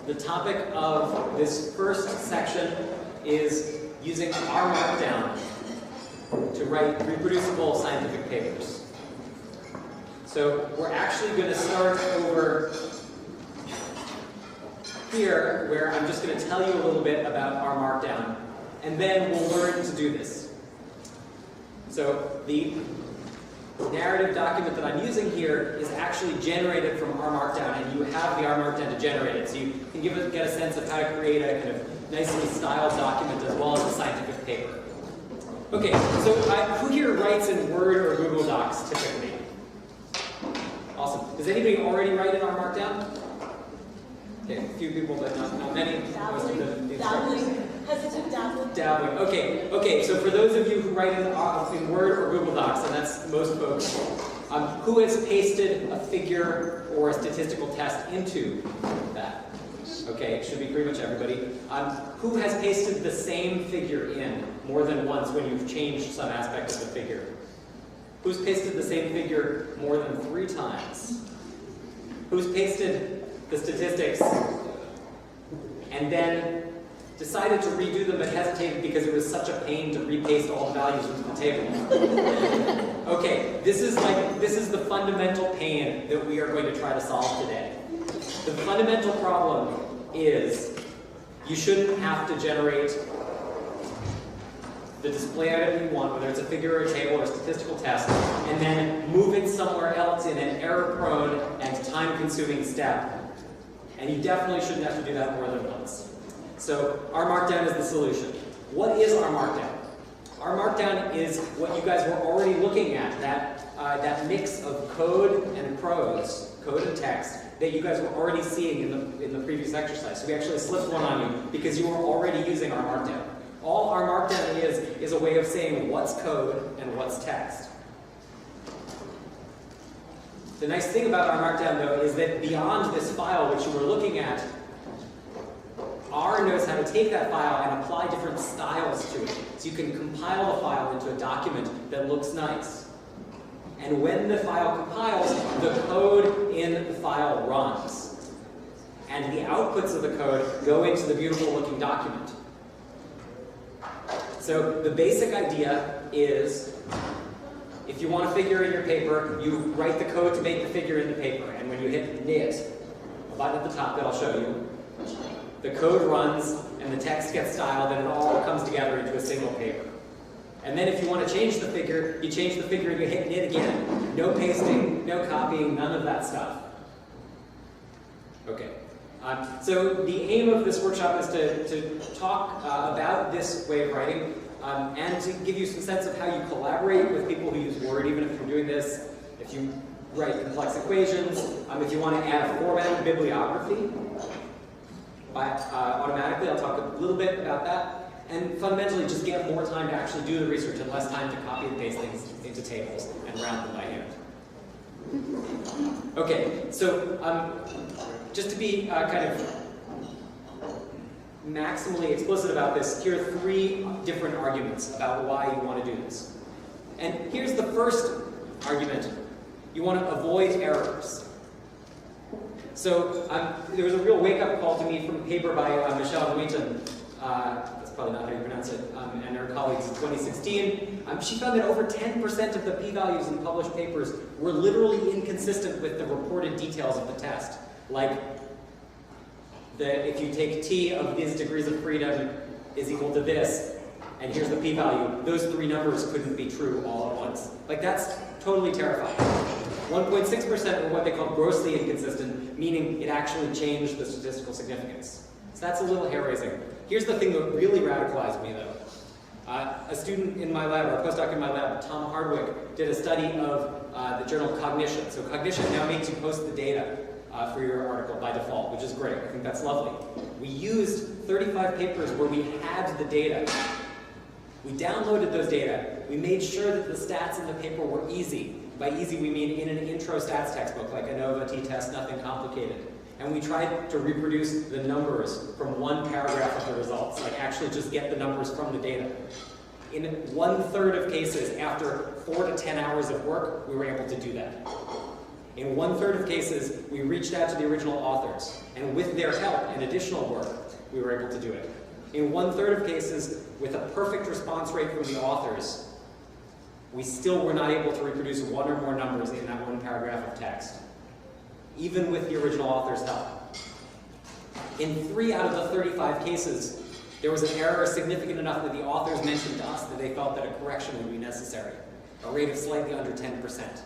The topic of this first section is using R Markdown to write reproducible scientific papers. So we're actually going to start over here, where I'm just going to tell you a little bit about R Markdown, and then we'll learn to do this. So the narrative document that I'm using here is actually generated from R Markdown, and you have the R Markdown to generate it. So you can get a sense of how to create a kind of nicely styled document as well as a scientific paper. Okay, so who here writes in Word or Google Docs typically? Awesome. Does anybody already write in R Markdown? Okay, a few people, but not many. Dabbling. Hesitant dabbling. Dabbling. Okay. So for those of you who write in Word or Google Docs, and that's most folks, who has pasted a figure or a statistical test into that? Okay, it should be pretty much everybody. Who has pasted the same figure in more than once when you've changed some aspect of the figure? Who's pasted the same figure more than 3 times? Who's pasted the statistics and then decided to redo them but hesitated because it was such a pain to repaste all the values into the table? Okay, this is the fundamental pain that we are going to try to solve today. The fundamental problem is you shouldn't have to generate the display item you want, whether it's a figure or a table or a statistical test, and then move it somewhere else in an error-prone and time-consuming step. And you definitely shouldn't have to do that more than once. So R Markdown is the solution. What is R Markdown? R Markdown is what you guys were already looking at, that mix of code and prose, code and text, that you guys were already seeing in the previous exercise. So we actually slipped one on you because you were already using R Markdown. All R Markdown is a way of saying what's code and what's text. The nice thing about R Markdown, though, is that beyond this file which you were looking at, R knows how to take that file and apply different styles to it. So you can compile the file into a document that looks nice. And when the file compiles, the code in the file runs. And the outputs of the code go into the beautiful looking document. So the basic idea is, if you want a figure in your paper, you write the code to make the figure in the paper. And when you hit knit, a button at the top that I'll show you, the code runs and the text gets styled and it all comes together into a single paper. And then if you want to change the figure, you change the figure and you hit knit again. No pasting, no copying, none of that stuff. Okay. So the aim of this workshop is to talk about this way of writing and to give you some sense of how you collaborate with people who use Word, even if you're doing this, if you write complex equations, if you want to add a formatted bibliography. Automatically, I'll talk a little bit about that, and fundamentally just get more time to actually do the research and less time to copy and paste things into tables and round them by hand. Okay, so just to be kind of maximally explicit about this, here are 3 different arguments about why you want to do this. And here's the first argument. You want to avoid errors. So there was a real wake-up call to me from a paper by Michelle Wheaton, that's probably not how you pronounce it, and her colleagues in 2016. She found that over 10% of the p-values in published papers were literally inconsistent with the reported details of the test. Like, if you take t of these degrees of freedom is equal to this, and here's the p-value, those 3 numbers couldn't be true all at once. Like, that's totally terrifying. 1.6% were what they called grossly inconsistent, meaning it actually changed the statistical significance. So that's a little hair-raising. Here's the thing that really radicalized me, though. A student in my lab, or a postdoc in my lab, Tom Hardwick, did a study of the journal Cognition. So Cognition now makes you post the data for your article by default, which is great. I think that's lovely. We used 35 papers where we had the data. We downloaded those data. We made sure that the stats in the paper were easy. By easy, we mean in an intro stats textbook, like ANOVA, Ttest, nothing complicated. And we tried to reproduce the numbers from one paragraph of the results, like actually just get the numbers from the data. In 1/3 of cases, after 4 to 10 hours of work, we were able to do that. In 1/3 of cases, we reached out to the original authors, and with their help and additional work, we were able to do it. In 1/3 of cases, with a perfect response rate from the authors, we still were not able to reproduce one or more numbers in that one paragraph of text, even with the original author's help. In 3 out of the 35 cases, there was an error significant enough that the authors mentioned to us that they felt that a correction would be necessary, a rate of slightly under 10%.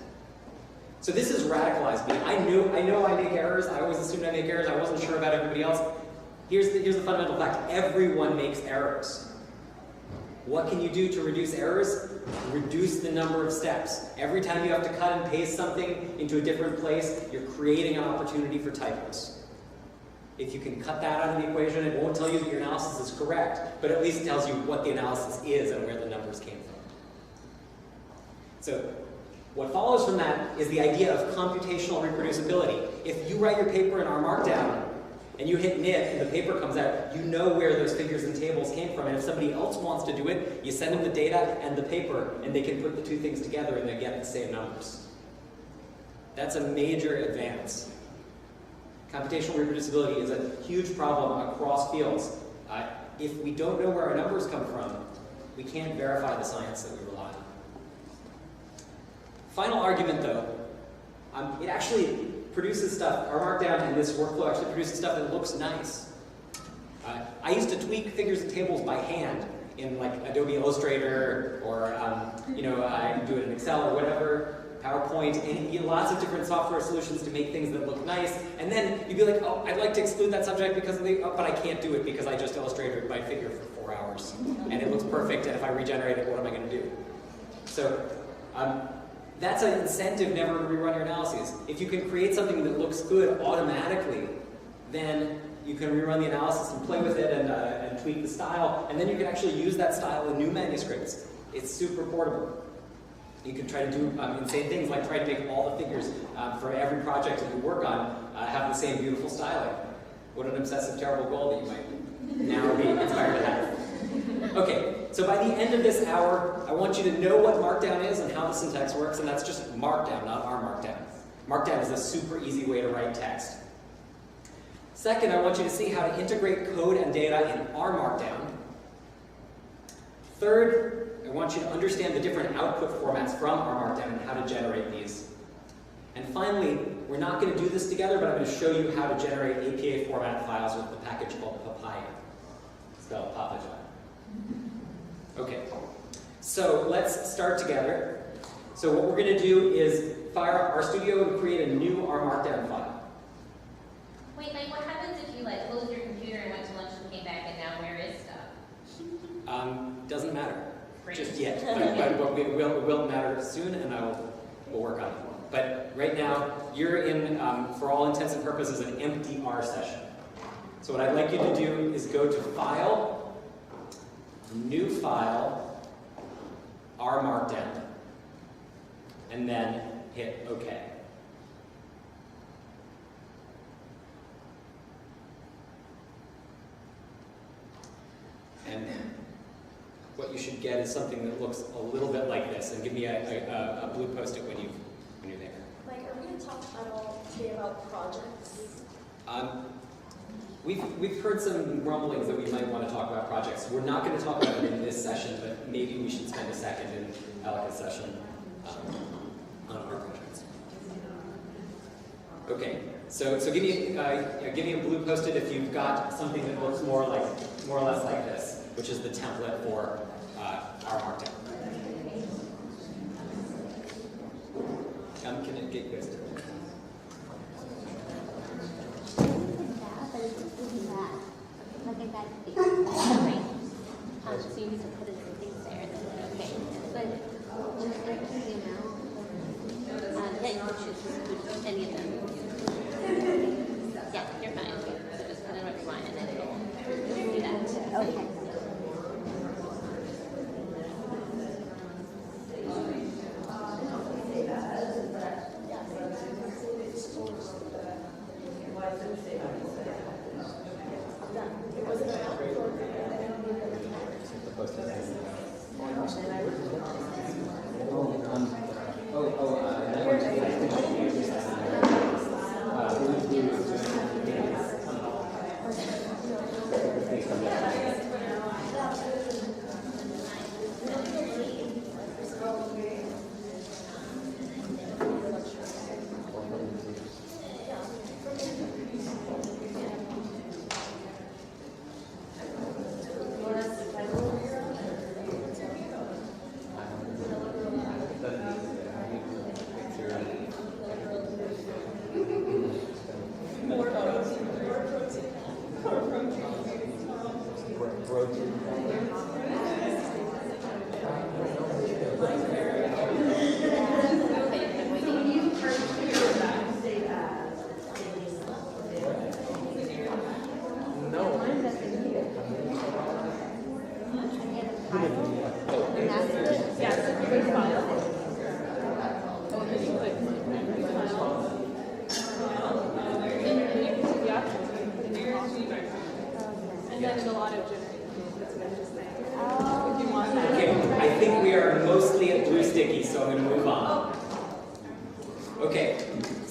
So this has radicalized me. I know I make errors. I always assumed I make errors. I wasn't sure about everybody else. Here's the fundamental fact. Everyone makes errors. What can you do to reduce errors? Reduce the number of steps. Every time you have to cut and paste something into a different place, you're creating an opportunity for typos. If you can cut that out of the equation, it won't tell you that your analysis is correct, but at least it tells you what the analysis is and where the numbers came from. So what follows from that is the idea of computational reproducibility. If you write your paper in R Markdown and you hit knit and the paper comes out, you know where those figures and tables came from. And if somebody else wants to do it, you send them the data and the paper, and they can put the two things together and they get the same numbers. That's a major advance. Computational reproducibility is a huge problem across fields. If we don't know where our numbers come from, we can't verify the science that we rely on. Final argument, though, it actually produces stuff. R Markdown and this workflow actually produces stuff that looks nice. I used to tweak figures and tables by hand in like Adobe Illustrator, or I do it in Excel or whatever, PowerPoint, and lots of different software solutions to make things that look nice. And then you'd be like, oh, I'd like to exclude that subject because but I can't do it because I just illustrated my figure for 4 hours, and it looks perfect. And if I regenerate it, what am I going to do? So. That's an incentive never to rerun your analyses. If you can create something that looks good automatically, then you can rerun the analysis and play with it and tweak the style, and then you can actually use that style in new manuscripts. It's super portable. You can try to do insane things like try to make all the figures for every project that you work on have the same beautiful styling. What an obsessive, terrible goal that you might now be inspired to have. Okay, so by the end of this hour, I want you to know what Markdown is and how the syntax works, and that's just Markdown, not R Markdown. Markdown is a super easy way to write text. Second, I want you to see how to integrate code and data in R Markdown. Third, I want you to understand the different output formats from R Markdown and how to generate these. And finally, we're not going to do this together, but I'm going to show you how to generate APA format files with the package called Papaya. Spelled Papaya. Okay, so let's start together. So what we're going to do is fire up RStudio and create a new R Markdown file. Wait, like what happens if you like closed your computer and went to lunch and came back and now where is stuff? Doesn't matter Great. just yet, but it will matter soon, and we'll work on it. But right now, you're in, for all intents and purposes, an empty R session. So what I'd like you to do is go to File, New File, R Markdown, and then hit OK. And what you should get is something that looks a little bit like this. And give me a blue post-it when you're there. Like, are we going to talk at all today about projects? We've heard some rumblings that we might want to talk about projects. We're not going to talk about it in this session, but maybe we should spend a second in Alika's session on our projects. Okay, so give me a blue post-it if you've got something that looks more or less like this, which is the template for our Markdown. Can it get posted? So you need to put in some things there. Okay. But just like the amount. Yeah, you can choose any of them. Yeah, you're fine. So just put in what you want and then it'll do that. Okay.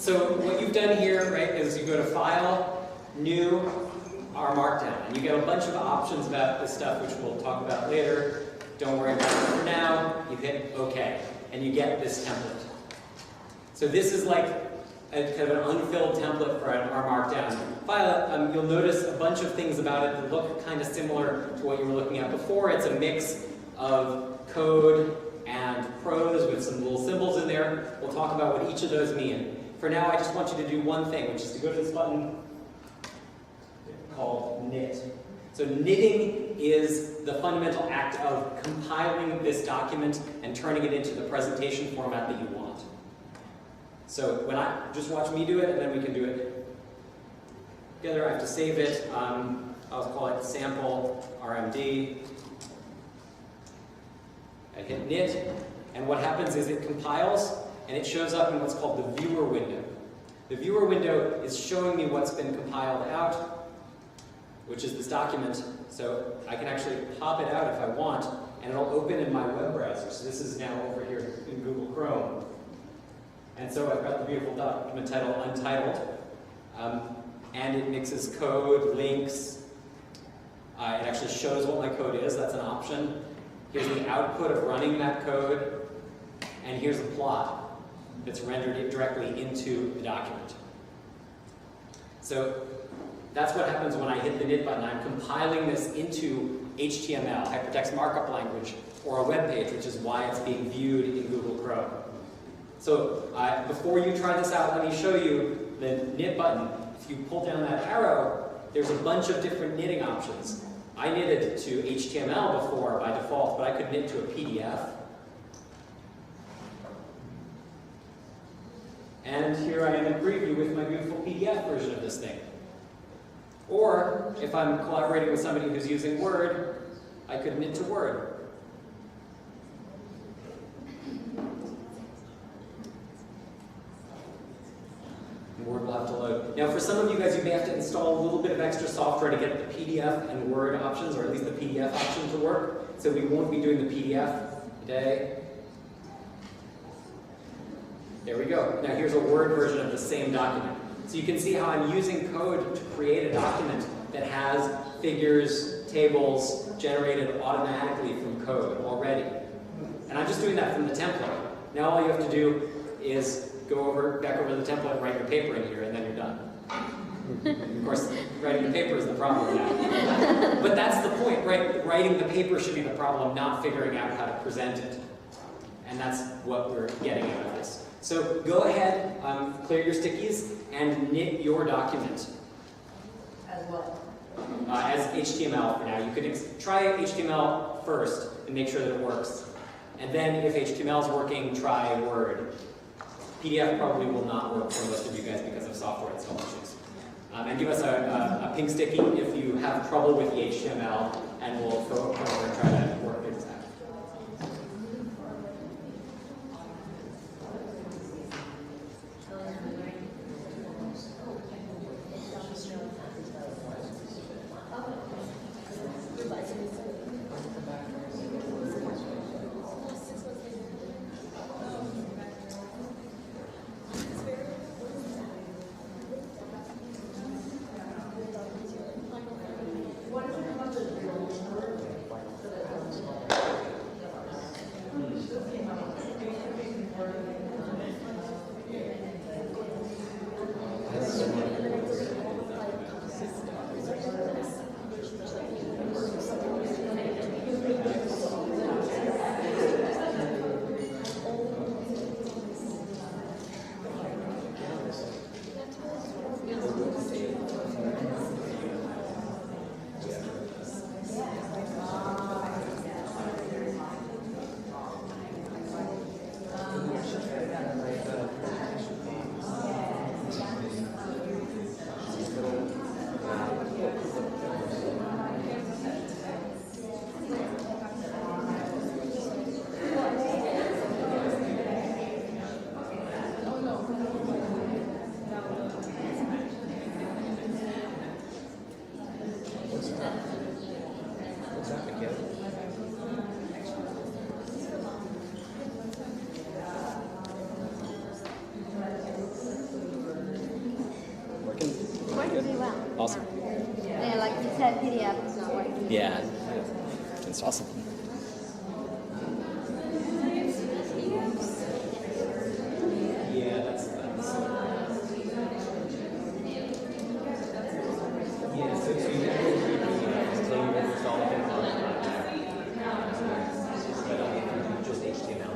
So what you've done here, right, is you go to File, New, our Markdown, and you get a bunch of options about this stuff, which we'll talk about later. Don't worry about it for now. You hit OK, and you get this template. So this is like a kind of an unfilled template for our Markdown file. You'll notice a bunch of things about it that look kind of similar to what you were looking at before. It's a mix of code and prose with some little symbols in there. We'll talk about what each of those mean. For now, I just want you to do one thing, which is to go to this button called knit. So knitting is the fundamental act of compiling this document and turning it into the presentation format that you want. So just watch me do it, and then we can do it together. I have to save it. I'll call it sample RMD. I hit knit, and what happens is it compiles, and it shows up in what's called the viewer window. The viewer window is showing me what's been compiled out, which is this document. So I can actually pop it out if I want, and it'll open in my web browser. So this is now over here in Google Chrome. And so I've got the beautiful document title Untitled, and it mixes code, links. It actually shows what my code is. That's an option. Here's the output of running that code, and here's a plot that's rendered directly into the document. So that's what happens when I hit the knit button. I'm compiling this into HTML, hypertext markup language, or a web page, which is why it's being viewed in Google Chrome. So before you try this out, let me show you the knit button. If you pull down that arrow, there's a bunch of different knitting options. I knitted to HTML before by default, but I could knit to a PDF. And here I am in preview with my beautiful PDF version of this thing. Or, if I'm collaborating with somebody who's using Word, I could knit to Word. Word will have to load. Now, for some of you guys, you may have to install a little bit of extra software to get the PDF and Word options, or at least the PDF option to work. So we won't be doing the PDF today. There we go. Now here's a Word version of the same document. So you can see how I'm using code to create a document that has figures, tables generated automatically from code already. And I'm just doing that from the template. Now all you have to do is go back over the template and write your paper in here, and then you're done. Of course, writing the paper is the problem now. But that's the point, right? Writing the paper should be the problem, not figuring out how to present it. And that's what we're getting out of this. So go ahead, clear your stickies, and knit your document. As what? As HTML for now. You could try HTML first and make sure that it works. And then if HTML is working, try Word. PDF probably will not work for most of you guys because of software install issues. And give us a pink sticky if you have trouble with the HTML, and we'll go over and try to work things out. pretty well. Awesome. Yeah, like you said, PDF is not working. Yeah. It's awesome. Yeah, that's yeah, so you can until you install it but just HTML.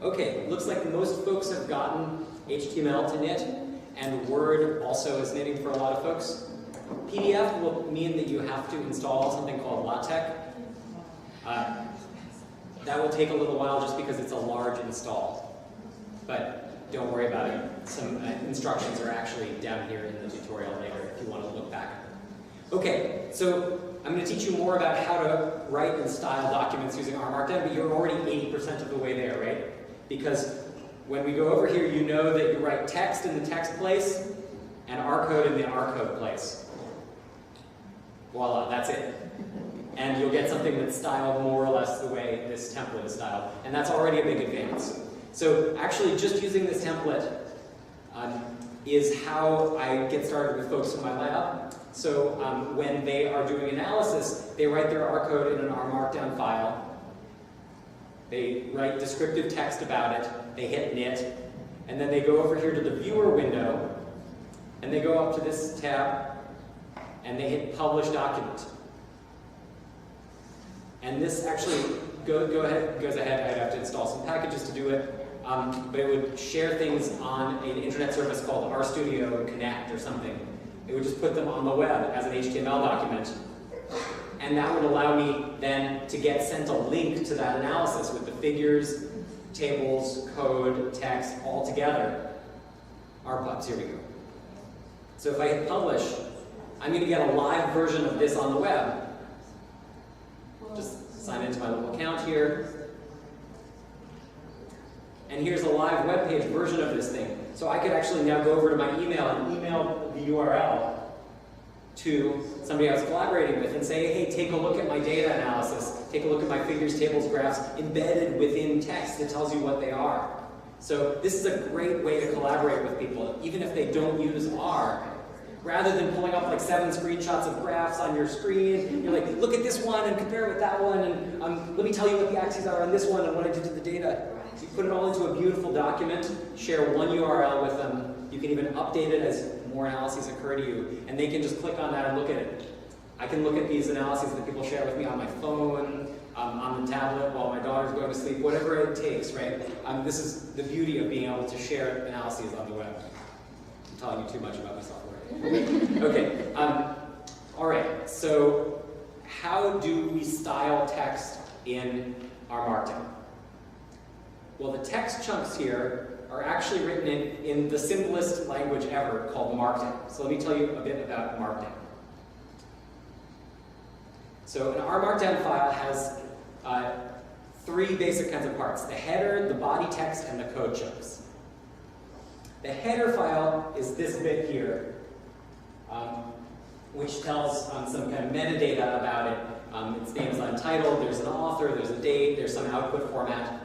Okay, looks like most folks have gotten HTML to knit, and Word also is knitting for a lot of folks. PDF will mean that you have to install something called LaTeX. That will take a little while just because it's a large install, but don't worry about it. Some instructions are actually down here in the tutorial later if you want to look back. Okay, so I'm going to teach you more about how to write and style documents using R Markdown, but you're already 80% of the way there, right? Because when we go over here, you know that you write text in the text place and R code in the R code place. Voila, that's it. And you'll get something that's styled more or less the way this template is styled. And that's already a big advance. So actually, just using this template is how I get started with folks in my lab. So when they are doing analysis, they write their R code in an R Markdown file. They write descriptive text about it, they hit knit, and then they go over here to the viewer window, and they go up to this tab, and they hit publish document. And this actually goes ahead, I'd have to install some packages to do it, but it would share things on an internet service called RStudio Connect or something. It would just put them on the web as an HTML document. And that would allow me then to get sent a link to that analysis with the figures, tables, code, text, all together. RPubs, here we go. So if I hit publish, I'm going to get a live version of this on the web. Just sign into my little account here. And here's a live web page version of this thing. So I could actually now go over to my email and email the URL to somebody I was collaborating with and say, hey, take a look at my data analysis. Take a look at my figures, tables, graphs embedded within text that tells you what they are. So this is a great way to collaborate with people, even if they don't use R. Rather than pulling up like 7 screenshots of graphs on your screen, you're like, look at this one and compare it with that one, and let me tell you what the axes are on this one and what I did to the data. You put it all into a beautiful document, share one URL with them. You can even update it as more analyses occur to you, and they can just click on that and look at it. I can look at these analyses that people share with me on my phone, on the tablet while my daughter's going to sleep, whatever it takes, right? This is the beauty of being able to share analyses on the web. I'm telling you too much about myself already. Okay, all right, so how do we style text in R Markdown? Well, the text chunks here are actually written in the simplest language ever called Markdown. So let me tell you a bit about Markdown. So an R Markdown file has 3 basic kinds of parts: the header, the body text, and the code chunks. The header file is this bit here, which tells some kind of metadata about it. Its name is untitled, there's an author, there's a date, there's some output format.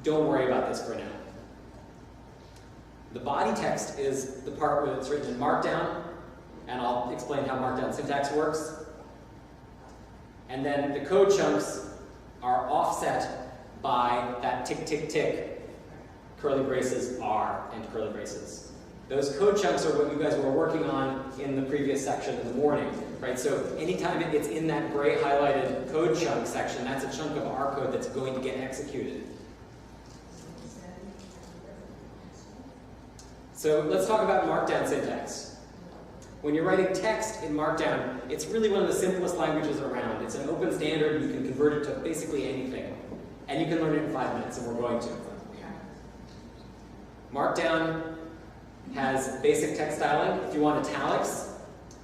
Don't worry about this for now. The body text is the part where it's written in Markdown, and I'll explain how Markdown syntax works. And then the code chunks are offset by that tick, tick, tick, curly braces R and curly braces. Those code chunks are what you guys were working on in the previous section in the morning, right? So anytime it's in that gray highlighted code chunk section, that's a chunk of R code that's going to get executed. So let's talk about Markdown syntax. When you're writing text in Markdown, it's really one of the simplest languages around. It's an open standard, you can convert it to basically anything. And you can learn it in 5 minutes, and we're going to. Markdown has basic text styling. If you want italics,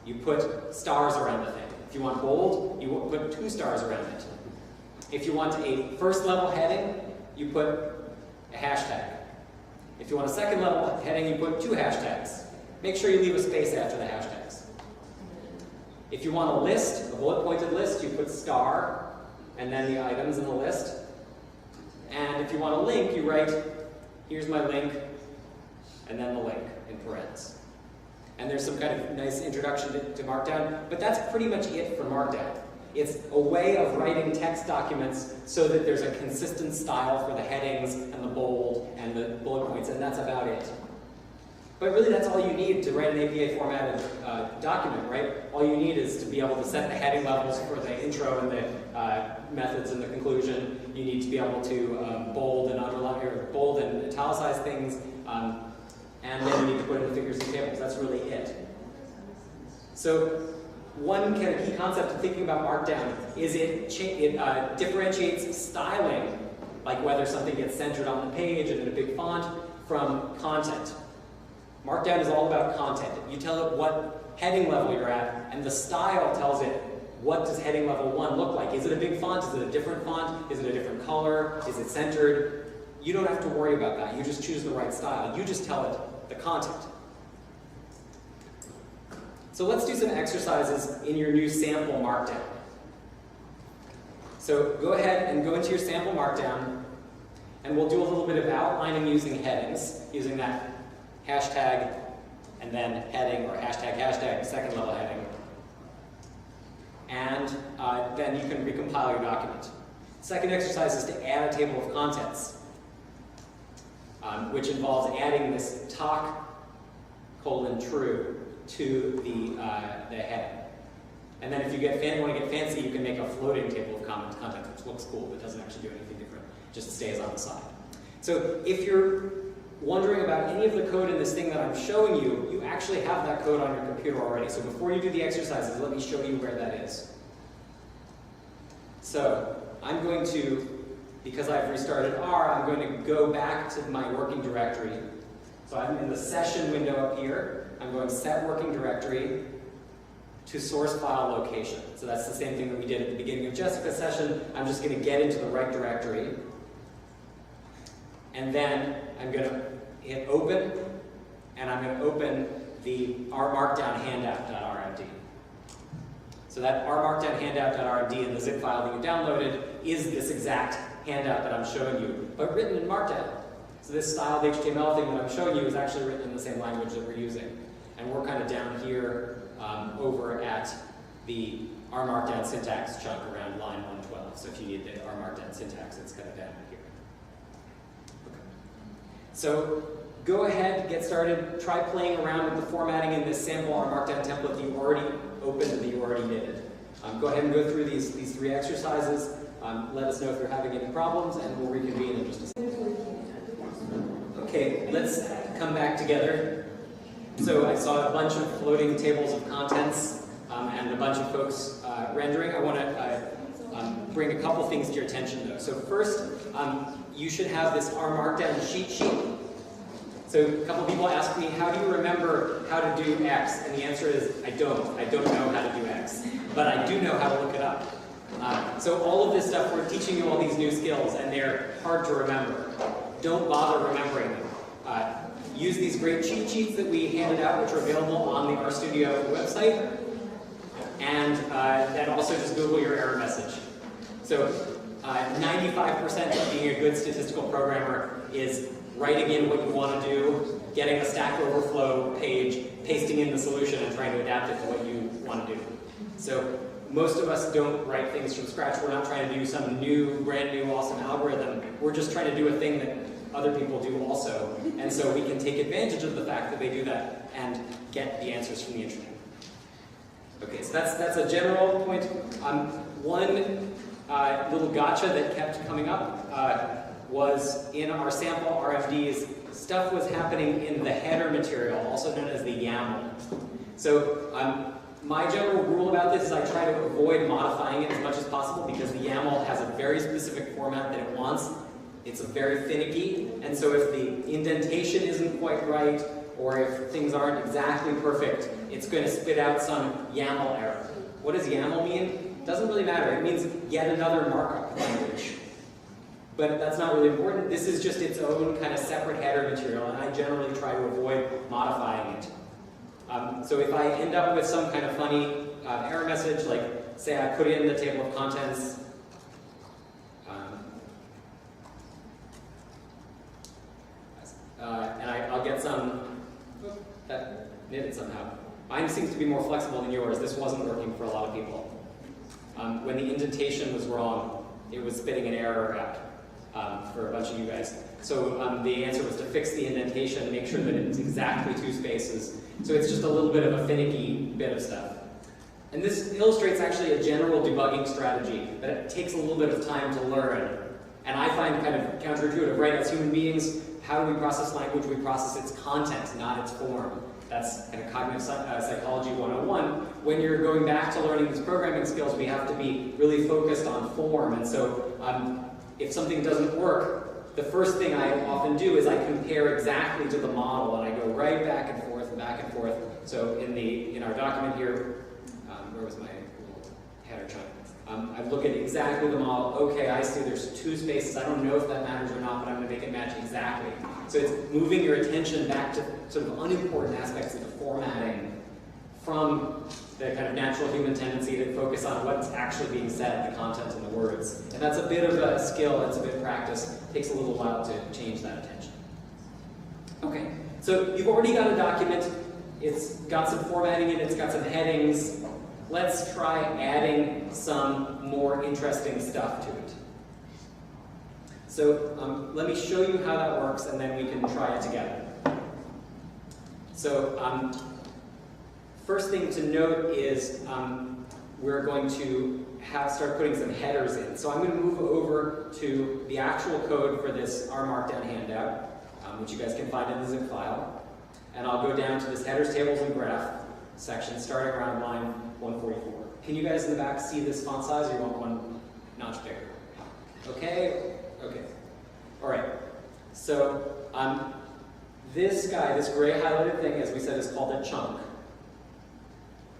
you put stars around the thing. If you want bold, you put 2 stars around it. If you want a first level heading, you put a hashtag. If you want a second level heading, you put 2 hashtags. Make sure you leave a space after the hashtags. If you want a list, a bullet-pointed list, you put star, and then the items in the list. And if you want a link, you write, here's my link, and then the link in parentheses. And there's some kind of nice introduction to Markdown, but that's pretty much it for Markdown. It's a way of writing text documents so that there's a consistent style for the headings and the bold and the bullet points, and that's about it. But really, that's all you need to write an APA formatted document, right? All you need is to be able to set the heading levels for the intro and the methods and the conclusion. You need to be able to bold and underline, or bold and italicize things, and then you need to put in the figures and tables. That's really it. So one kind of key concept of thinking about Markdown is it differentiates styling, like whether something gets centered on the page and in a big font, from content. Markdown is all about content. You tell it what heading level you're at, and the style tells it what does heading level 1 look like. Is it a big font? Is it a different font? Is it a different color? Is it centered? You don't have to worry about that. You just choose the right style. You just tell it the content. So let's do some exercises in your new sample Markdown. So go ahead and go into your sample Markdown, and we'll do a little bit of outlining using headings, using that hashtag and then heading, or hashtag, second level heading. And then you can recompile your document. Second exercise is to add a table of contents, which involves adding this talk:"true" to the heading. And then if you want to get fancy, you can make a floating table of contents, which looks cool, but doesn't actually do anything different, just stays on the side. So if you're wondering about any of the code in this thing that I'm showing you, you actually have that code on your computer already. So before you do the exercises, let me show you where that is. So I'm going to, because I've restarted R, I'm going to go back to my working directory. So I'm in the session window up here. I'm going to set working directory to source file location. So that's the same thing that we did at the beginning of Jessica's session. I'm just going to get into the right directory. And then I'm going to hit open, and I'm going to open the rmarkdown handout.rmd. So that rmarkdown handout.rmd in the zip file that you downloaded is this exact handout that I'm showing you, but written in Markdown. So this styled HTML thing that I'm showing you is actually written in the same language that we're using. And we're kind of down here over at the rmarkdown syntax chunk around line 112. So if you need the rmarkdown syntax, it's kind of down here. Okay. So go ahead, get started, try playing around with the formatting in this sample rmarkdown template that you already opened and that you already did. Go ahead and go through these 3 exercises. Let us know if you're having any problems, and we'll reconvene in just a second. Okay, let's come back together. So I saw a bunch of floating tables of contents and a bunch of folks rendering. I want to bring a couple things to your attention, though. So first, you should have this rmarkdown cheat sheet. So a couple people ask me, how do you remember how to do X? And the answer is, I don't. I don't know how to do X. But I do know how to look it up. So all of this stuff, we're teaching you all these new skills, and they're hard to remember. Don't bother remembering them. Use these great cheat sheets that we handed out, which are available on the RStudio website. And then also just Google your error message. So 95% of being a good statistical programmer is writing in what you want to do, getting a Stack Overflow page, pasting in the solution, and trying to adapt it to what you want to do. So most of us don't write things from scratch. We're not trying to do some new, brand new, awesome algorithm. We're just trying to do a thing that other people do also. And so we can take advantage of the fact that they do that and get the answers from the internet. Okay, so that's a general point. One little gotcha that kept coming up was in our sample RFDs, stuff was happening in the header material, also known as the YAML. So my general rule about this is I try to avoid modifying it as much as possible because the YAML has a very specific format that it wants. It's very finicky, and so if the indentation isn't quite right, or if things aren't exactly perfect, it's going to spit out some YAML error. What does YAML mean? It doesn't really matter. It means yet another markup language. But that's not really important. This is just its own kind of separate header material, and I generally try to avoid modifying it. So if I end up with some kind of funny error message, like say I put in the table of contents, and I'll get some, that knitted somehow. Mine seems to be more flexible than yours. This wasn't working for a lot of people. When the indentation was wrong, it was spitting an error out for a bunch of you guys. So the answer was to fix the indentation, make sure that it's exactly 2 spaces. So it's just a little bit of a finicky bit of stuff. And this illustrates actually a general debugging strategy, that it takes a little bit of time to learn. And I find kind of counterintuitive, right? As human beings, how do we process language? We process its content, not its form. That's kind of cognitive psychology 101. When you're going back to learning these programming skills, we have to be really focused on form. And so if something doesn't work, the first thing I often do is I compare exactly to the model, and I go right back and forth and back and forth. So in our document here, where was my little header chunk? I look at exactly the model. Okay, I see there's 2 spaces. I don't know if that matters or not, but I'm going to make it match exactly. So it's moving your attention back to sort of unimportant aspects of the formatting from the kind of natural human tendency to focus on what's actually being said, the content and the words. And that's a bit of a skill, it's a bit of practice. It takes a little while to change that attention. Okay, so you've already got a document. It's got some formatting in it, it's got some headings. Let's try adding some more interesting stuff to it. So let me show you how that works, and then we can try it together. So first thing to note is we're going to start putting some headers in. So I'm going to move over to the actual code for this R Markdown handout, which you guys can find in the zip file. And I'll go down to this headers, tables, and graph section, starting around line 144. Can you guys in the back see this font size, or you want one notch bigger? Okay? Okay. All right. So this guy, this gray highlighted thing, as we said, is called a chunk.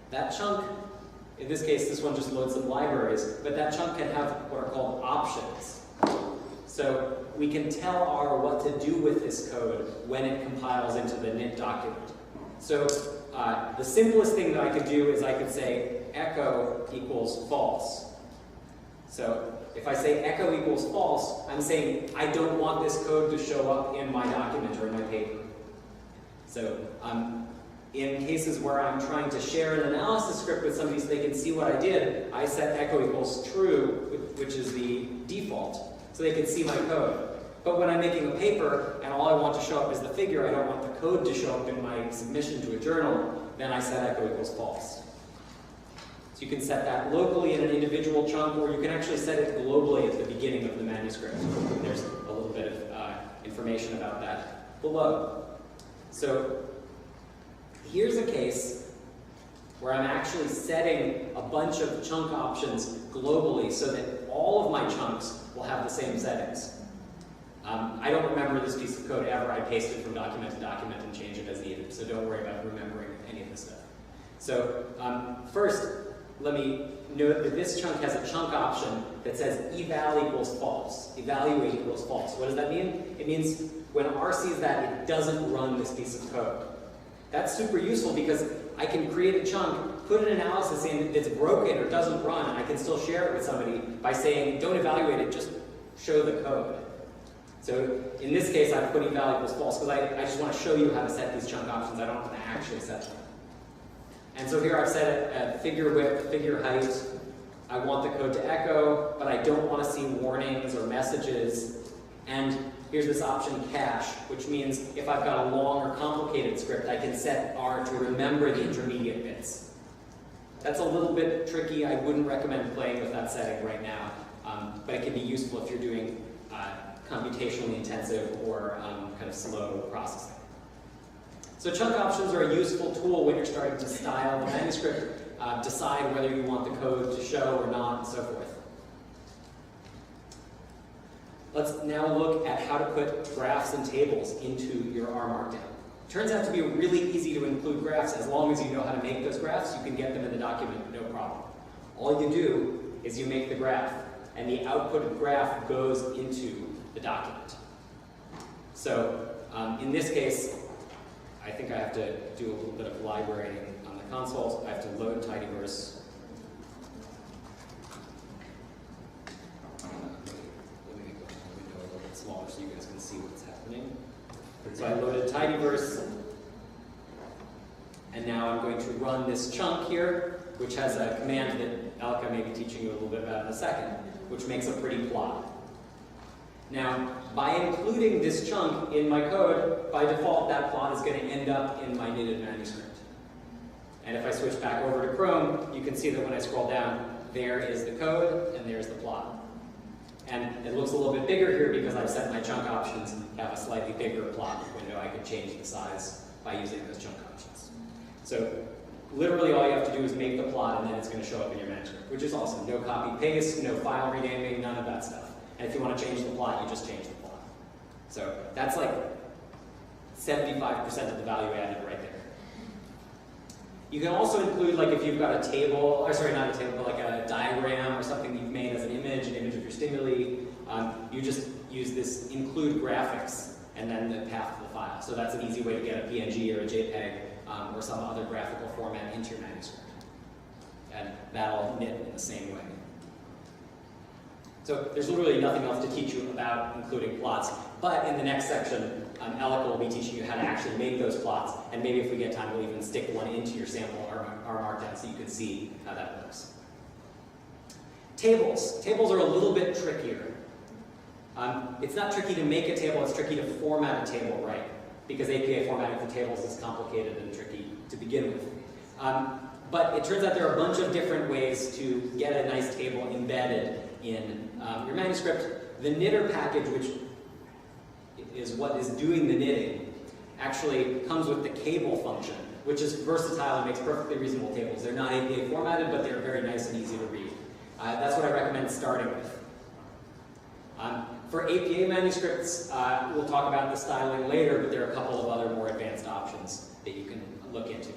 That chunk, in this case, this one just loads some libraries, but that chunk can have what are called options. So we can tell R what to do with this code when it compiles into the init document. So the simplest thing that I could do is I could say echo equals false. So if I say echo equals false, I'm saying I don't want this code to show up in my document or in my paper. So in cases where I'm trying to share an analysis script with somebody so they can see what I did, I set echo equals true, which is the default, so they can see my code. But when I'm making a paper and all I want to show up is the figure, I don't want the code to show up in my submission to a journal, then I set echo equals false. So you can set that locally in an individual chunk, or you can actually set it globally at the beginning of the manuscript. There's a little bit of information about that below. So here's a case where I'm actually setting a bunch of chunk options globally so that all of my chunks will have the same settings. I don't remember this piece of code ever. I paste it from document to document and change it as needed, so don't worry about remembering any of this stuff. So first, let me note that this chunk has a chunk option that says eval equals false, evaluate equals false. What does that mean? It means when R sees that, it doesn't run this piece of code. That's super useful because I can create a chunk, put an analysis in that's broken or doesn't run, and I can still share it with somebody by saying, don't evaluate it, just show the code. So in this case, I've put eval equals false because I just want to show you how to set these chunk options. I don't want to actually set them. And so here I've set a figure width, figure height. I want the code to echo, but I don't want to see warnings or messages. And here's this option cache, which means if I've got a long or complicated script, I can set R to remember the intermediate bits. That's a little bit tricky. I wouldn't recommend playing with that setting right now, but it can be useful if you're doing computationally intensive or kind of slow processing. So chunk options are a useful tool when you're starting to style the manuscript, decide whether you want the code to show or not, and so forth. Let's now look at how to put graphs and tables into your R Markdown. It turns out to be really easy to include graphs. As long as you know how to make those graphs, you can get them in the document, no problem. All you do is you make the graph, and the output graph goes into the document. So in this case, I think I have to do a little bit of librarying on the console. I have to load tidyverse. Let me make the window a little bit smaller so you guys can see what's happening. So I loaded tidyverse, and now I'm going to run this chunk here, which has a command that Alka may be teaching you a little bit about in a second, which makes a pretty plot. Now, by including this chunk in my code, by default, that plot is going to end up in my knitted manuscript. And if I switch back over to Chrome, you can see that when I scroll down, there is the code, and there's the plot. And it looks a little bit bigger here because I've set my chunk options to have a slightly bigger plot window. I could change the size by using those chunk options. So literally all you have to do is make the plot, and then it's going to show up in your manuscript, which is awesome. No copy-paste, no file renaming, none of that stuff. And if you want to change the plot, you just change the plot. So that's like 75% of the value added right there. You can also include, like, if you've got a table, or sorry, not a table, but like a diagram or something you've made as an image of your stimuli, you just use this include graphics and then the path to the file. So that's an easy way to get a PNG or a JPEG or some other graphical format into your manuscript. And that'll knit in the same way. So there's literally nothing else to teach you about including plots, but in the next section, Alka will be teaching you how to actually make those plots, and maybe if we get time, we'll even stick one into your sample or Markdown so you can see how that works. Tables. Tables are a little bit trickier. It's not tricky to make a table, it's tricky to format a table right, because APA formatting for tables is complicated and tricky to begin with. But it turns out there are a bunch of different ways to get a nice table embedded in your manuscript. The knitter package, which is what is doing the knitting, actually comes with the cable function, which is versatile and makes perfectly reasonable tables. They're not APA formatted, but they're very nice and easy to read. That's what I recommend starting with. For APA manuscripts, we'll talk about the styling later, but there are a couple of other more advanced options that you can look into.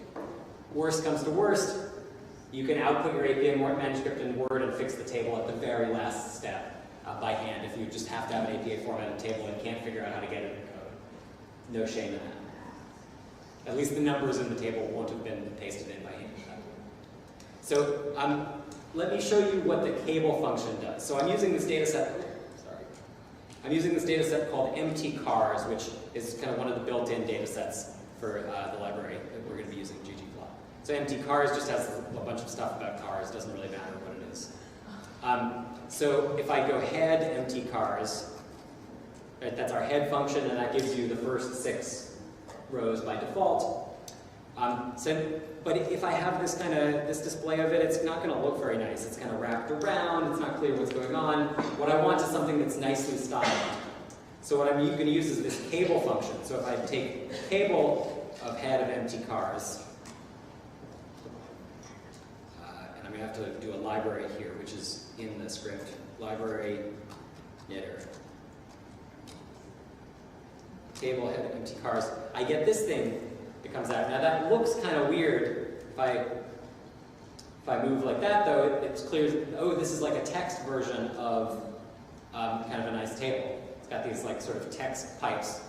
Worst comes to worst, you can output your APA manuscript in Word and fix the table at the very last step by hand if you just have to have an APA formatted table and can't figure out how to get it in code. No shame in that. At least the numbers in the table won't have been pasted in by hand. So let me show you what the cable function does. So I'm using this data set. I'm using this data set called empty cars, which is kind of one of the built-in data sets for the library that we're going to be using ggplot. So empty cars just has a bunch of stuff about cars. Doesn't really matter what it is. So if I go head empty cars, right, that's our head function, and that gives you the first 6 rows by default. But if I have this this display of it, it's not going to look very nice. It's kind of wrapped around. It's not clear what's going on. What I want is something that's nicely styled. So what I'm going to use is this cable function. So if I take cable of head of empty cars, and I'm going to have to do a library here, which is in the script. Library knitter. Cable head of empty cars. I get this thing that comes out. Now that looks kind of weird. If I move like that, though, it's clear, oh, this is like a text version of kind of a nice table. It's got these like sort of text pipes.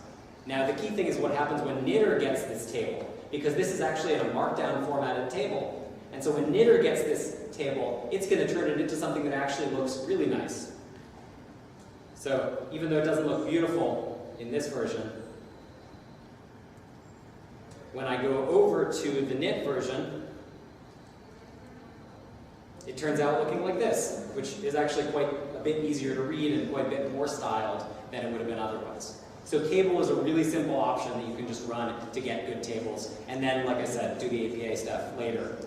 Now the key thing is what happens when knitter gets this table, because this is actually in a Markdown formatted table. And so when knitter gets this table, it's going to turn it into something that actually looks really nice. So even though it doesn't look beautiful in this version, when I go over to the knit version, it turns out looking like this, which is actually quite a bit easier to read and quite a bit more styled than it would have been otherwise. So cable is a really simple option that you can just run to get good tables, and then, like I said, do the APA stuff later.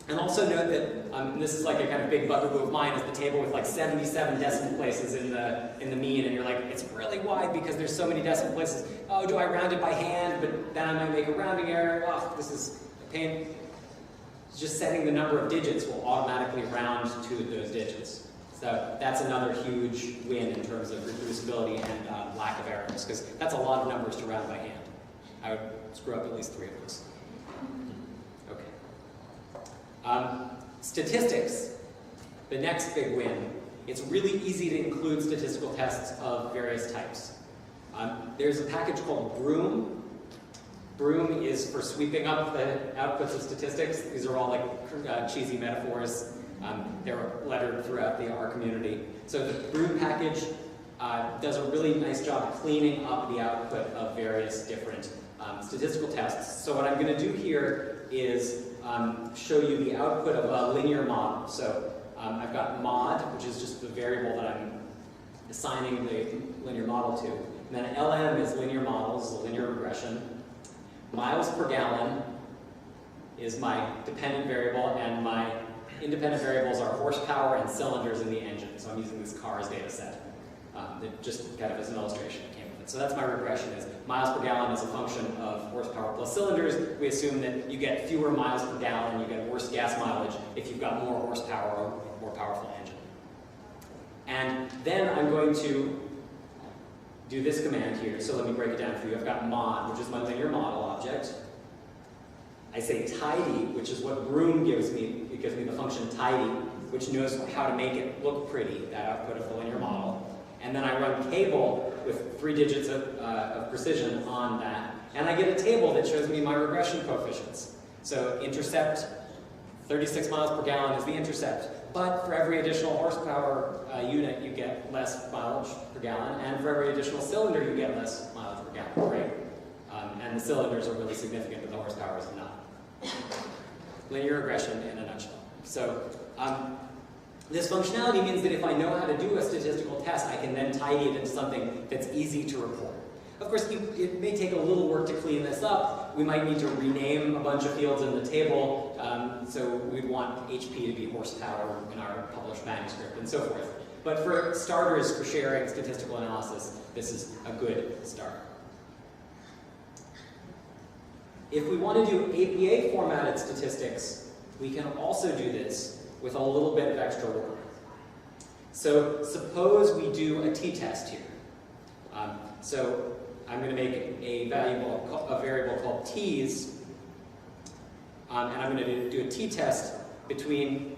And also note that this is like a kind of big bugaboo of mine, is the table with like 77 decimal places in the mean, and you're like, it's really wide because there's so many decimal places. Oh, do I round it by hand? But then I might make a rounding error. Oh, this is a pain. Just setting the number of digits will automatically round to those digits. So that's another huge win in terms of reproducibility and lack of errors, because that's a lot of numbers to round by hand. I would screw up at least 3 of those. Okay. Statistics. The next big win it's really easy to include statistical tests of various types. There's a package called Broom. Broom is for sweeping up the outputs of statistics. These are all like cheesy metaphors. They're lettered throughout the R community. So the Broom package does a really nice job cleaning up the output of various different statistical tests. So what I'm going to do here is show you the output of a linear model. So I've got mod, which is just the variable that I'm assigning the linear model to. And then LM is linear models, linear regression. Miles per gallon is my dependent variable, and my independent variables are horsepower and cylinders in the engine. So I'm using this cars data set. Just kind of as an illustration it came with it. So that's my regression, is miles per gallon is a function of horsepower plus cylinders. We assume that you get fewer miles per gallon, you get worse gas mileage if you've got more horsepower or more powerful engine. And then I'm going to do this command here. So let me break it down for you. I've got mod, which is my linear model object. I say tidy, which is what Broom gives me. It gives me the function tidy, which knows how to make it look pretty, that output of the linear model. And then I run cable with 3 digits of precision on that. And I get a table that shows me my regression coefficients. So intercept, 36 miles per gallon is the intercept. But for every additional horsepower unit, you get less mileage per gallon. And for every additional cylinder, you get less mileage per gallon, right? And the cylinders are really significant, but the horsepower is not. Linear regression in a nutshell. So this functionality means that if I know how to do a statistical test, I can then tidy it into something that's easy to report. Of course, it may take a little work to clean this up. We might need to rename a bunch of fields in the table. So we'd want HP to be horsepower in our published manuscript and so forth. But for starters, for sharing statistical analysis, this is a good start. If we want to do APA formatted statistics, we can also do this with a little bit of extra work. So suppose we do a t-test here. So I'm going to make a variable called t's, and I'm going to do a t-test between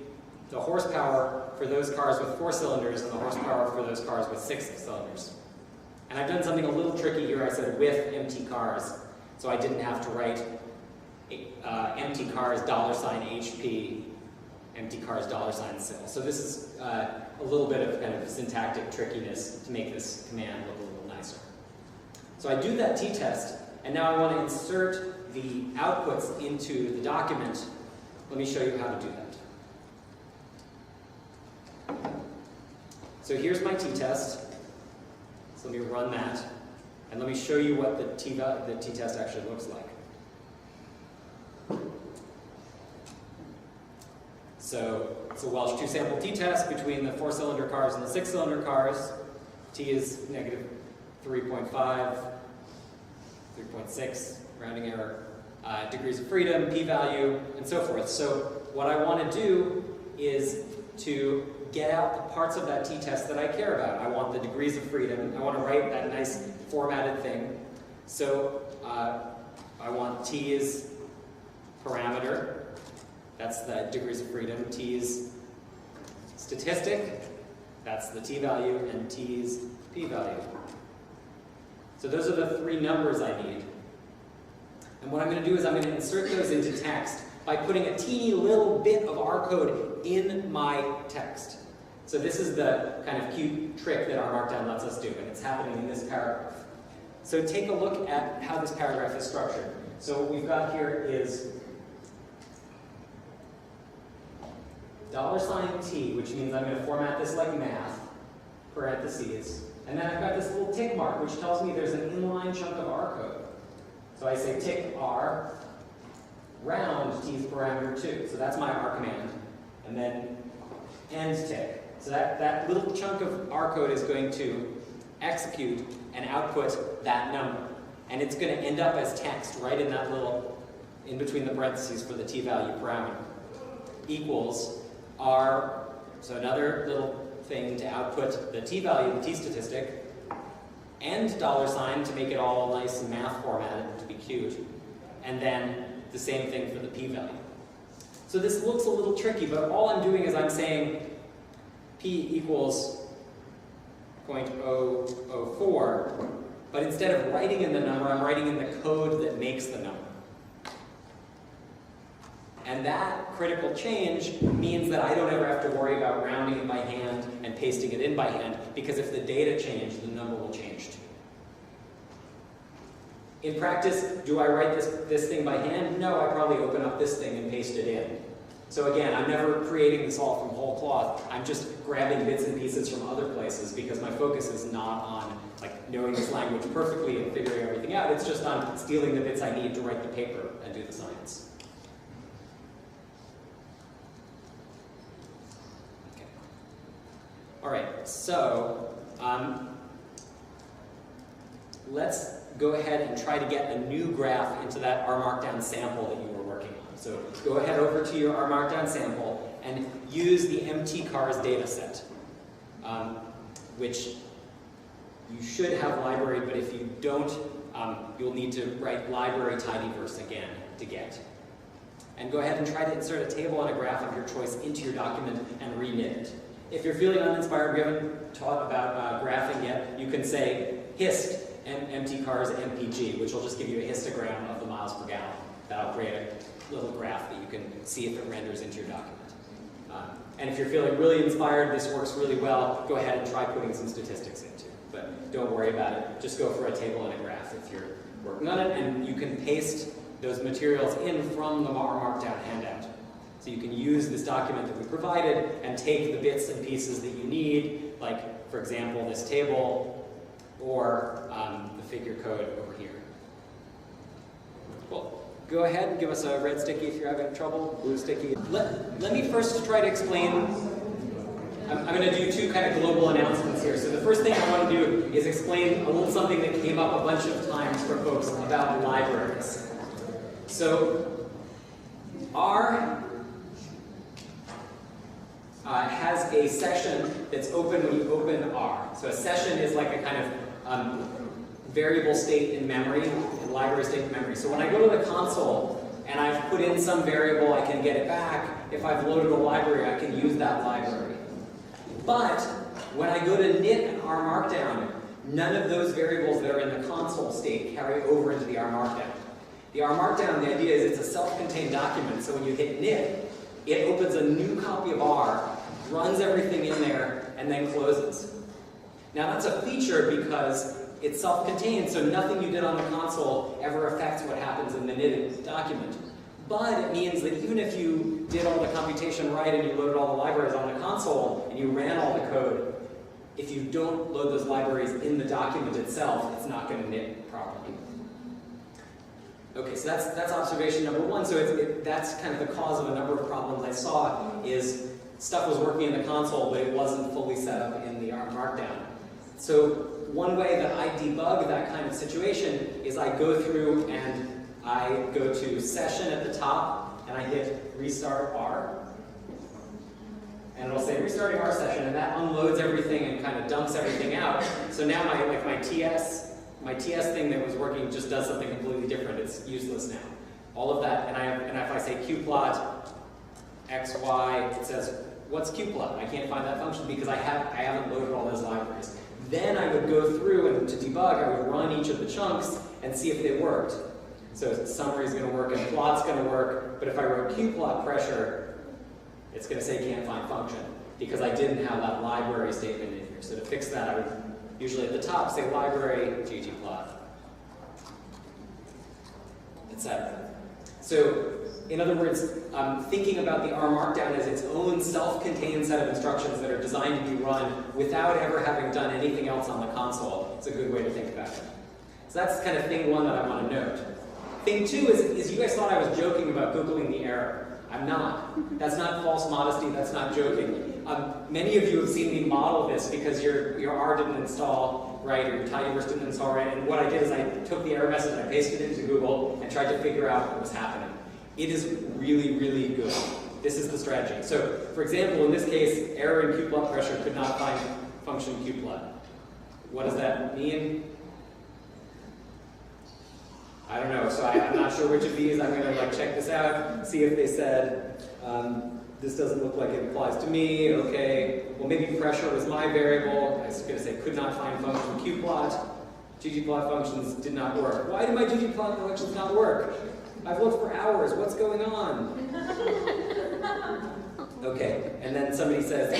the horsepower for those cars with 4 cylinders and the horsepower for those cars with 6 cylinders. And I've done something a little tricky here. I said with empty cars, so I didn't have to write empty cars $HP, empty cars $sil. So this is a little bit of kind of syntactic trickiness to make this command look a little nicer. So I do that t-test, and now I want to insert the outputs into the document. Let me show you how to do that. So here's my t-test. So let me run that, and let me show you what the t-test actually looks like. So it's a Welsh 2-sample t-test between the 4-cylinder cars and the 6-cylinder cars. T is negative 3.5, 3.6, rounding error, degrees of freedom, p-value, and so forth. So what I want to do is to get out the parts of that t-test that I care about. I want the degrees of freedom. I want to write that nice formatted thing. So I want t is parameter. That's the degrees of freedom. T is statistic. That's the t-value. And t is p-value. So those are the 3 numbers I need. And what I'm going to do is I'm going to insert those into text by putting a teeny little bit of R code in my text. So this is the kind of cute trick that our Markdown lets us do, and it's happening in this paragraph. So take a look at how this paragraph is structured. So what we've got here is $T, which means I'm going to format this like math, parentheses, and then I've got this little tick mark, which tells me there's an inline chunk of R code. So I say tick R, round T's parameter 2. So that's my R command. And then end tick. So that little chunk of R code is going to execute and output that number. And it's going to end up as text right in that little, in between the parentheses for the t-value parameter. Equals R, so another little thing to output the t-value, the t-statistic, and $sign to make it all nice and math formatted to be cute, and then the same thing for the p-value. So this looks a little tricky, but all I'm doing is I'm saying p equals 0.004, but instead of writing in the number, I'm writing in the code that makes the number. And that critical change means that I don't ever have to worry about rounding it by hand and pasting it in by hand, because if the data change, the number will change too. In practice, do I write this thing by hand? No, I probably open up this thing and paste it in. So again, I'm never creating this all from whole cloth. I'm just grabbing bits and pieces from other places because my focus is not on like knowing this language perfectly and figuring everything out. It's just on stealing the bits I need to write the paper and do the science. Okay. All right, so let's go ahead and try to get a new graph into that R Markdown sample that you were working on. So go ahead over to your R Markdown sample and use the empty cars data set, which you should have library, but if you don't, you'll need to write library tidyverse again to get. And go ahead and try to insert a table and a graph of your choice into your document and reknit it. If you're feeling uninspired, we haven't taught about graphing yet, you can say hist empty cars MPG, which will just give you a histogram of the miles per gallon. That'll create a little graph that you can see if it renders into your document. And if you're feeling really inspired, this works really well, go ahead and try putting some statistics into it. But don't worry about it. Just go for a table and a graph if you're working on it, and you can paste those materials in from the R Markdown handout. So you can use this document that we provided and take the bits and pieces that you need, like, for example, this table, or the figure code over here. Cool. Go ahead and give us a red sticky if you're having trouble, blue sticky. Let me first try to explain. I'm going to do two kind of global announcements here. So the first thing I want to do is explain a little something that came up a bunch of times for folks about libraries. So R has a session that's open when you open R. So a session is like a kind of variable state in memory, in library state in memory. So when I go to the console and I've put in some variable, I can get it back. If I've loaded a library, I can use that library. But when I go to knit and R Markdown, none of those variables that are in the console state carry over into the R Markdown. The R Markdown, the idea is it's a self-contained document, so when you hit knit, it opens a new copy of R, runs everything in there, and then closes. Now that's a feature because it's self-contained, so nothing you did on the console ever affects what happens in the knitted document. But it means that even if you did all the computation right and you loaded all the libraries on the console and you ran all the code, if you don't load those libraries in the document itself, it's not going to knit properly. Okay, so that's observation number one. So that's kind of the cause of a number of problems I saw is stuff was working in the console, but it wasn't fully set up in the R Markdown. So one way that I debug that kind of situation is I go through and I go to session at the top and I hit restart R. And it'll say restarting R session, and that unloads everything and kind of dumps everything out. So now my TS thing that was working just does something completely different. It's useless now. All of that, and if I say qplot x, y, it says, what's qplot? I can't find that function because I haven't loaded all those libraries. Then I would go through and to debug, I would run each of the chunks and see if they worked. So summary is going to work and plot's going to work, but if I wrote qplot pressure, it's going to say can't find function because I didn't have that library statement in here. So to fix that, I would usually at the top say library ggplot, etc. So in other words, thinking about the R Markdown as its own self-contained set of instructions that are designed to be run without ever having done anything else on the console, it's a good way to think about it. So that's kind of thing one that I want to note. Thing two is you guys thought I was joking about Googling the error. I'm not. That's not false modesty, that's not joking. Many of you have seen me model this because your R didn't install right, or your tidyverse didn't install right, and what I did is I took the error message and I pasted it into Google and tried to figure out what was happening. It is really, really good. This is the strategy. So, for example, in this case, error in qplot pressure could not find function qplot. What does that mean? I don't know, so I'm not sure which of these. I'm going to check this out, see if they said this doesn't look like it applies to me, okay. Well, maybe pressure was my variable. I was going to say could not find function qplot. ggplot functions did not work. Why do my ggplot functions not work? I've looked for hours. What's going on? Okay, and then somebody says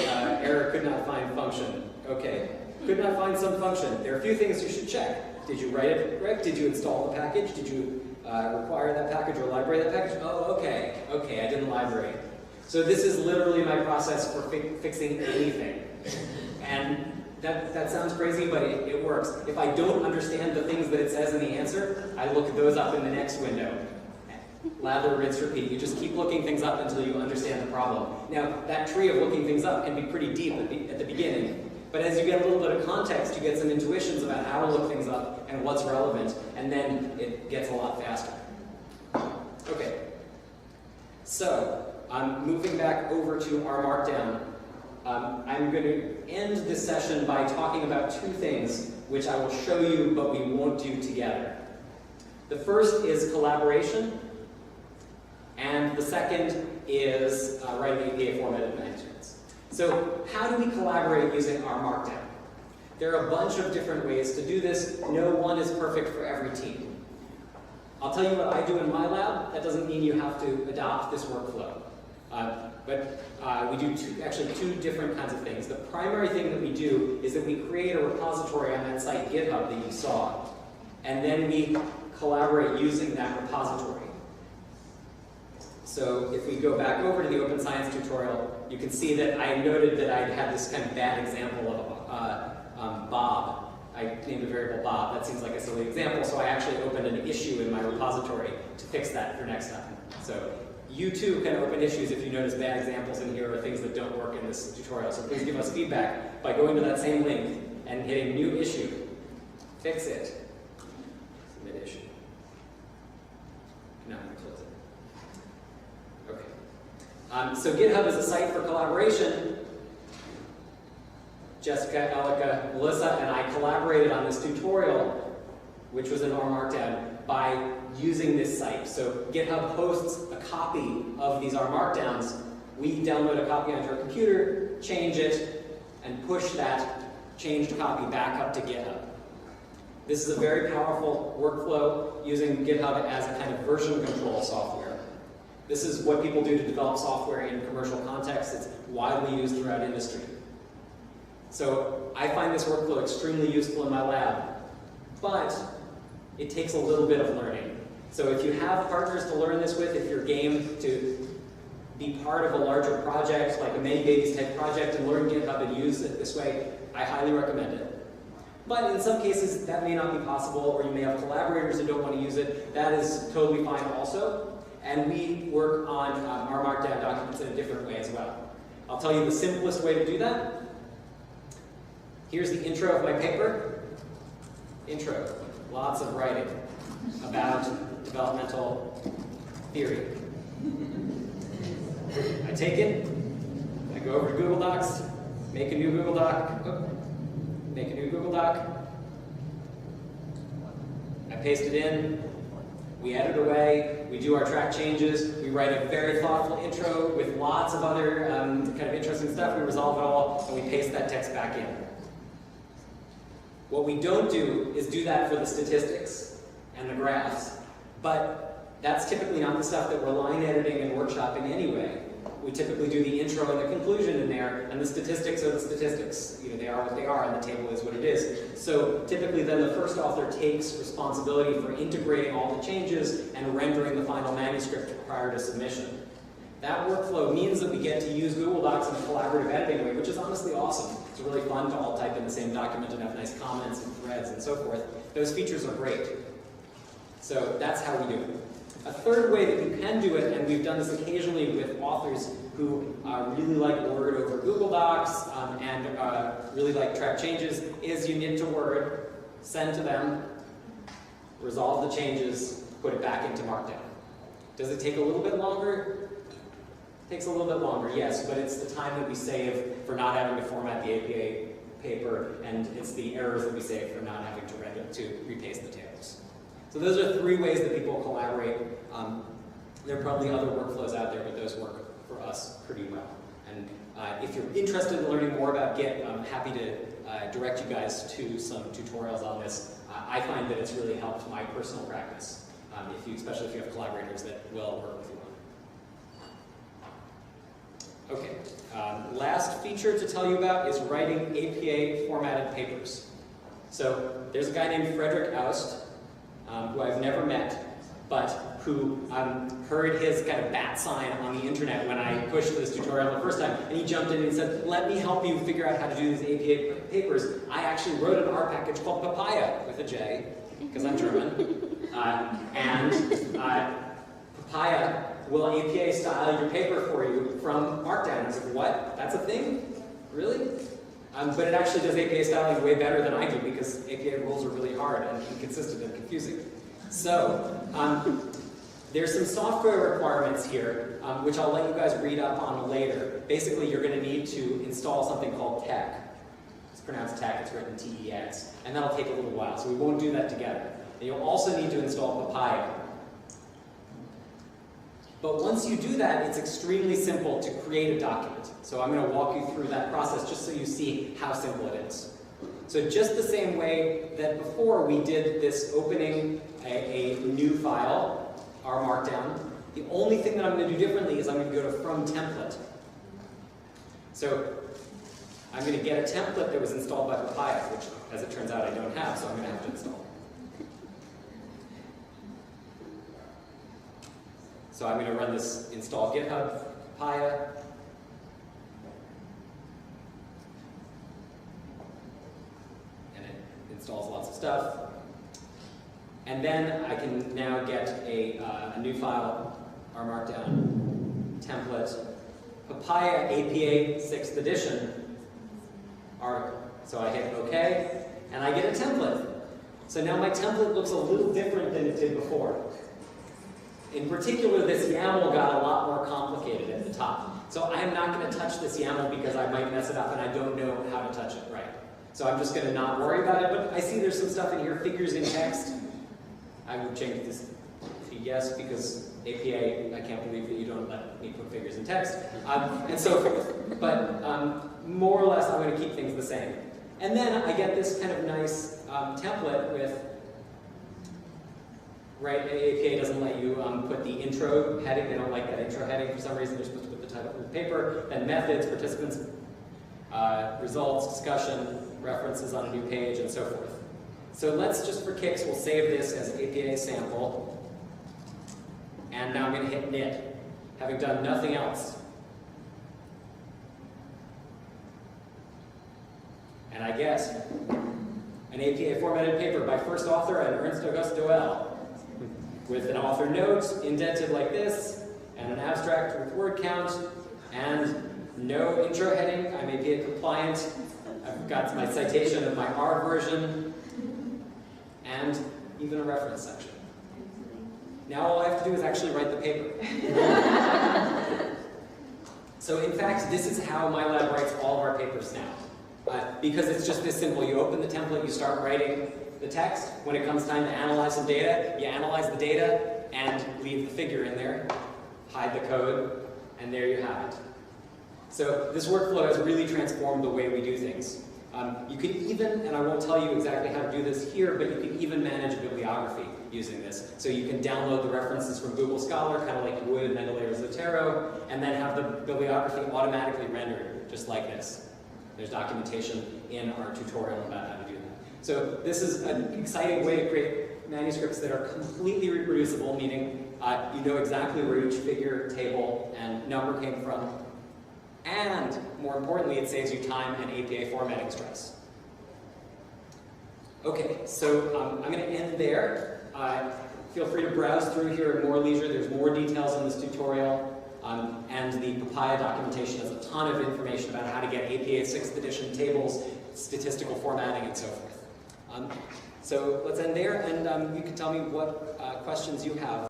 error could not find function. Okay, could not find some function. There are a few things you should check. Did you write it correct? Did you install the package? Did you require that package or library that package? Oh, okay. Okay, I didn't library. So this is literally my process for fixing anything. And that sounds crazy, but it works. If I don't understand the things that it says in the answer, I look those up in the next window. Lather, rinse, repeat. You just keep looking things up until you understand the problem. Now, that tree of looking things up can be pretty deep at the beginning. But as you get a little bit of context, you get some intuitions about how to look things up and what's relevant, and then it gets a lot faster. Okay. So, I'm moving back over to our Markdown. I'm going to end this session by talking about two things, which I will show you, but we won't do together. The first is collaboration, and the second is writing APA formatted manuscripts. So how do we collaborate using our Markdown? There are a bunch of different ways to do this. No one is perfect for every team. I'll tell you what I do in my lab. That doesn't mean you have to adopt this workflow. We do two different kinds of things. The primary thing that we do is that we create a repository on that site, Github, that you saw, and then we collaborate using that repository. So if we go back over to the Open Science tutorial, you can see that I noted that I had this kind of bad example of Bob. I named a variable Bob. That seems like a silly example, so I actually opened an issue in my repository to fix that for next time. So you too can open issues if you notice bad examples in here or things that don't work in this tutorial. So please give us feedback by going to that same link and hitting New Issue. Fix it. Submit issue. No, close it. Okay. So GitHub is a site for collaboration. Jessica, Elika, Melissa, and I collaborated on this tutorial, which was in our Markdown, by using this site. So GitHub hosts a copy of these R Markdowns. We download a copy onto our computer, change it, and push that changed copy back up to GitHub. This is a very powerful workflow using GitHub as a kind of version control software. This is what people do to develop software in commercial contexts. It's widely used throughout industry. So I find this workflow extremely useful in my lab, but it takes a little bit of learning. So if you have partners to learn this with, if you're game to be part of a larger project, like a many babies type project, and learn GitHub and use it this way, I highly recommend it. But in some cases, that may not be possible, or you may have collaborators who don't want to use it. That is totally fine also. And we work on our Markdown documents in a different way as well. I'll tell you the simplest way to do that. Here's the intro of my paper. Intro. Lots of writing about developmental theory. I take it, I go over to Google Docs, make a new Google Doc, I paste it in, we edit away, we do our track changes, we write a very thoughtful intro with lots of other kind of interesting stuff, we resolve it all, and we paste that text back in. What we don't do is do that for the statistics and the graphs, but that's typically not the stuff that we're line editing and workshopping anyway. We typically do the intro and the conclusion in there, and the statistics are the statistics. You know, they are what they are, and the table is what it is. So typically then the first author takes responsibility for integrating all the changes and rendering the final manuscript prior to submission. That workflow means that we get to use Google Docs in a collaborative editing way, which is honestly awesome. It's really fun to all type in the same document and have nice comments and threads and so forth. Those features are great. So that's how we do it. A third way that you can do it, and we've done this occasionally with authors who really like Word over Google Docs and really like track changes, is you knit to Word, send to them, resolve the changes, put it back into Markdown. Does it take a little bit longer? It takes a little bit longer, yes, but it's the time that we save for not having to format the APA paper, and it's the errors that we save for not having to repaste the tables. So those are 3 ways that people collaborate. There are probably other workflows out there, but those work for us pretty well. And if you're interested in learning more about Git, I'm happy to direct you guys to some tutorials on this. I find that it's really helped my personal practice, especially if you have collaborators that will work with you on it. Okay, last feature to tell you about is writing APA formatted papers. So there's a guy named Frederick Oust, who I've never met, but who heard his kind of bat sign on the internet when I pushed this tutorial the first time, and he jumped in and said, let me help you figure out how to do these APA papers. I actually wrote an R package called Papaya, with a J, because I'm German, Papaya will APA style your paper for you from Markdown. I was like, what? That's a thing? Really? But it actually does APA styling way better than I do, because APA rules are really hard and inconsistent and confusing. So, there's some software requirements here, which I'll let you guys read up on later. Basically, you're going to need to install something called Tech. It's pronounced Tech, it's written T-E-X, and that'll take a little while, so we won't do that together. And you'll also need to install Papaya. But once you do that, it's extremely simple to create a document. So I'm going to walk you through that process just so you see how simple it is. So just the same way that before we did this opening a new file, our Markdown, the only thing that I'm going to do differently is I'm going to go to From Template. So I'm going to get a template that was installed by Papaya, which, as it turns out, I don't have, so I'm going to have to install it. So I'm going to run this install GitHub Papaya. And it installs lots of stuff. And then I can now get a new file, our Markdown template, Papaya APA 6th edition article. So I hit OK, and I get a template. So now my template looks a little different than it did before. In particular, this YAML got a lot more complicated at the top. So I'm not going to touch this YAML because I might mess it up and I don't know how to touch it right. So I'm just going to not worry about it, but I see there's some stuff in here, figures in text. I would change this to yes, because APA, I can't believe that you don't let me put figures in text, and so forth. But more or less, I'm going to keep things the same. And then I get this kind of nice template with, right, APA doesn't let you put the intro heading. They don't like that intro heading for some reason. They're supposed to put the title of the paper, then methods, participants, results, discussion, references on a new page, and so forth. So let's just, for kicks, we'll save this as APA sample. And now I'm going to hit knit, having done nothing else. And I get an APA formatted paper by first author and Ernst August Doel, with an author note indented like this, and an abstract with word count, and no intro heading. I'm APA compliant. I've got my citation of my R version, and even a reference section. Now all I have to do is actually write the paper. So in fact, this is how my lab writes all of our papers now. Because it's just this simple. You open the template, you start writing the text. When it comes time to analyze some data, you analyze the data and leave the figure in there, hide the code, and there you have it. So this workflow has really transformed the way we do things. You could even, and I won't tell you exactly how to do this here, but you can even manage bibliography using this. So you can download the references from Google Scholar, kind of like you would in Mendeley or Zotero, and then have the bibliography automatically rendered, just like this. There's documentation in our tutorial about how to do that. So this is an exciting way to create manuscripts that are completely reproducible, meaning you know exactly where each figure, table, and number came from. And, more importantly, it saves you time and APA formatting stress. Okay, so I'm going to end there. Feel free to browse through here at more leisure. There's more details in this tutorial. And the Papaya documentation has a ton of information about how to get APA 6th edition tables, statistical formatting, and so forth. So let's end there, and you can tell me what questions you have.